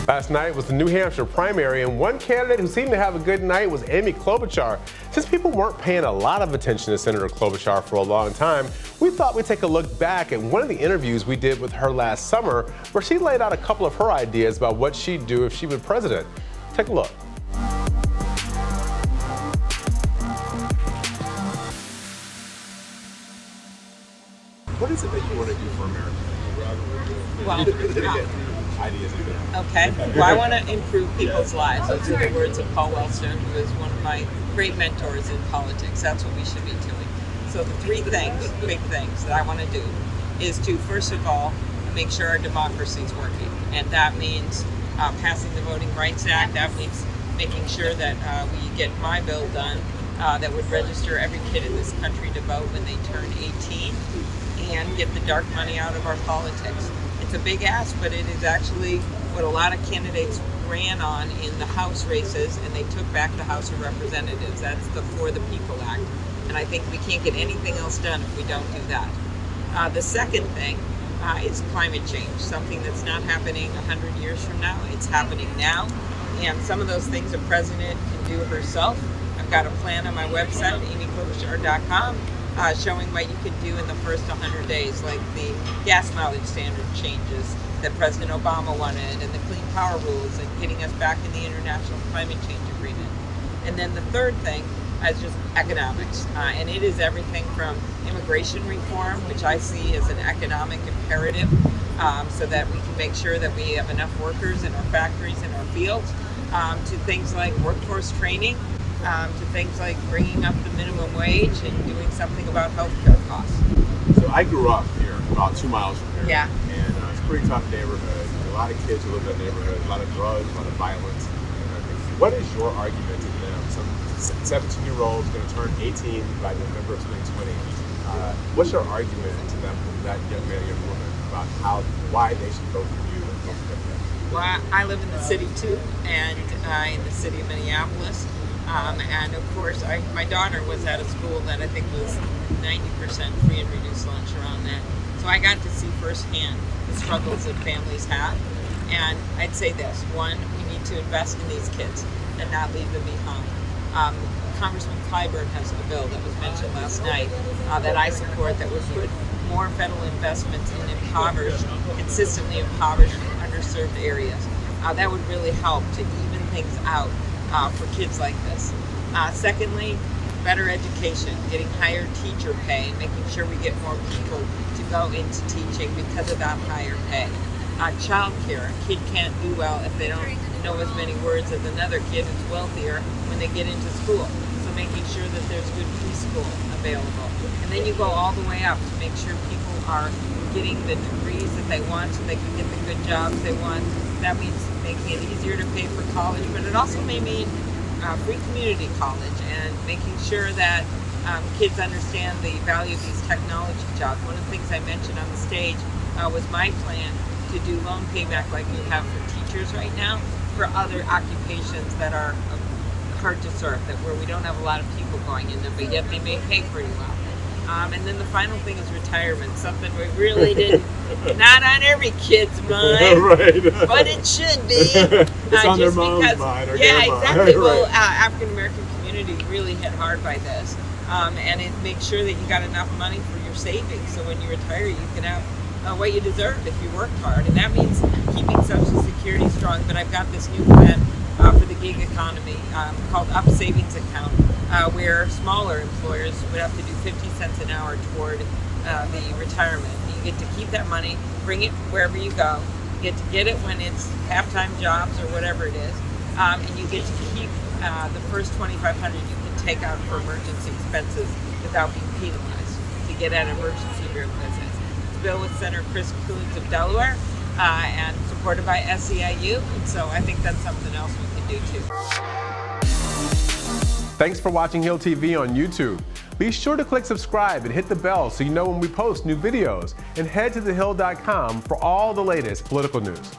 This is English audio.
Last night was the New Hampshire primary, and one candidate who seemed to have a good night was Amy Klobuchar. Since people weren't paying a lot of attention to Senator Klobuchar for a long time, we thought we'd take a look back at one of the interviews we did with her last summer, where she laid out a couple of her ideas about what she'd do if she were president. Take a look. What is it that you want to do for America? Well, Ideas. okay. Well, I want to improve people's lives. Those are the words of Paul Wellstone, who is one of my great mentors in politics. That's what we should be doing. So the three things, big things that I want to do is to, first of all, make sure our democracy is working. And that means passing the Voting Rights Act. That means making sure that we get my bill done that would register every kid in this country to vote when they turn 18 and get the dark money out of our politics. It's a big ask, but it is actually what a lot of candidates ran on in the House races, and they took back the House of Representatives. That's the For the People Act. And I think we can't get anything else done if we don't do that. The second thing is climate change, something that's not happening 100 years from now. It's happening now. And some of those things a president can do herself. I've got a plan on my website, amyklobuchar.com. Showing what you could do in the first 100 days, like the gas mileage standard changes that President Obama wanted, and the clean power rules, and getting us back in the International Climate Change Agreement. And then the third thing is just economics, and it is everything from immigration reform, which I see as an economic imperative, so that we can make sure that we have enough workers in our factories and our fields, to things like workforce training, to things like bringing up the minimum wage and doing something about healthcare costs. So I grew up here, about 2 miles from here. Yeah. And it's a pretty tough neighborhood. A lot of kids who live in that neighborhood, a lot of drugs, a lot of violence. What is your argument to them? Some 17-year-old is going to turn 18 by November of 2020. What's your argument to them, that young man, young woman, about why they should vote for you and vote for them? Well, I live in the city too, and in the city of Minneapolis. And of course, my daughter was at a school that I think was 90% free and reduced lunch around that. So I got to see firsthand the struggles that families have. And I'd say this: one, we need to invest in these kids and not leave them behind. Congressman Clyburn has a bill that was mentioned last night that I support that would put more federal investments in consistently impoverished, underserved areas. That would really help to even things out for kids like this. Secondly, better education, getting higher teacher pay, making sure we get more people to go into teaching because of that higher pay. Child care, a kid can't do well if they don't know as many words as another kid who's wealthier when they get into school. So making sure that there's good preschool available. And then you go all the way up to make sure people are getting the degrees that they want so they can get the good jobs they want. That means making it easier to pay for college, but it also may mean free community college and making sure that kids understand the value of these technology jobs. One of the things I mentioned on the stage was my plan to do loan payback like we have for teachers right now for other occupations that are hard to serve, where we don't have a lot of people going in them, but yet they may pay pretty well. And then the final thing is retirement, something we really didn't, not on every kid's mind, Right. but it should be. It's on their mom's mind or yeah, their mind. exactly. Right. Well, African American community really hit hard by this, and it makes sure that you got enough money for your savings, so when you retire, you can have what you deserve if you worked hard, and that means keeping Social Security strong. But I've got this new plan for the gig economy called Up Savings Account, where smaller employers would have to do 50 cents an hour toward the retirement. You get to keep that money, bring it wherever you go. You get to get it when it's half-time jobs or whatever it is, and you get to keep the first $2,500 you can take out for emergency expenses without being penalized to get an emergency room visit. It's a bill with Senator Chris Coons of Delaware and supported by SEIU, and so I think that's something else we can do too. Thanks for watching Hill TV on YouTube. Be sure to click subscribe and hit the bell so you know when we post new videos, and head to thehill.com for all the latest political news.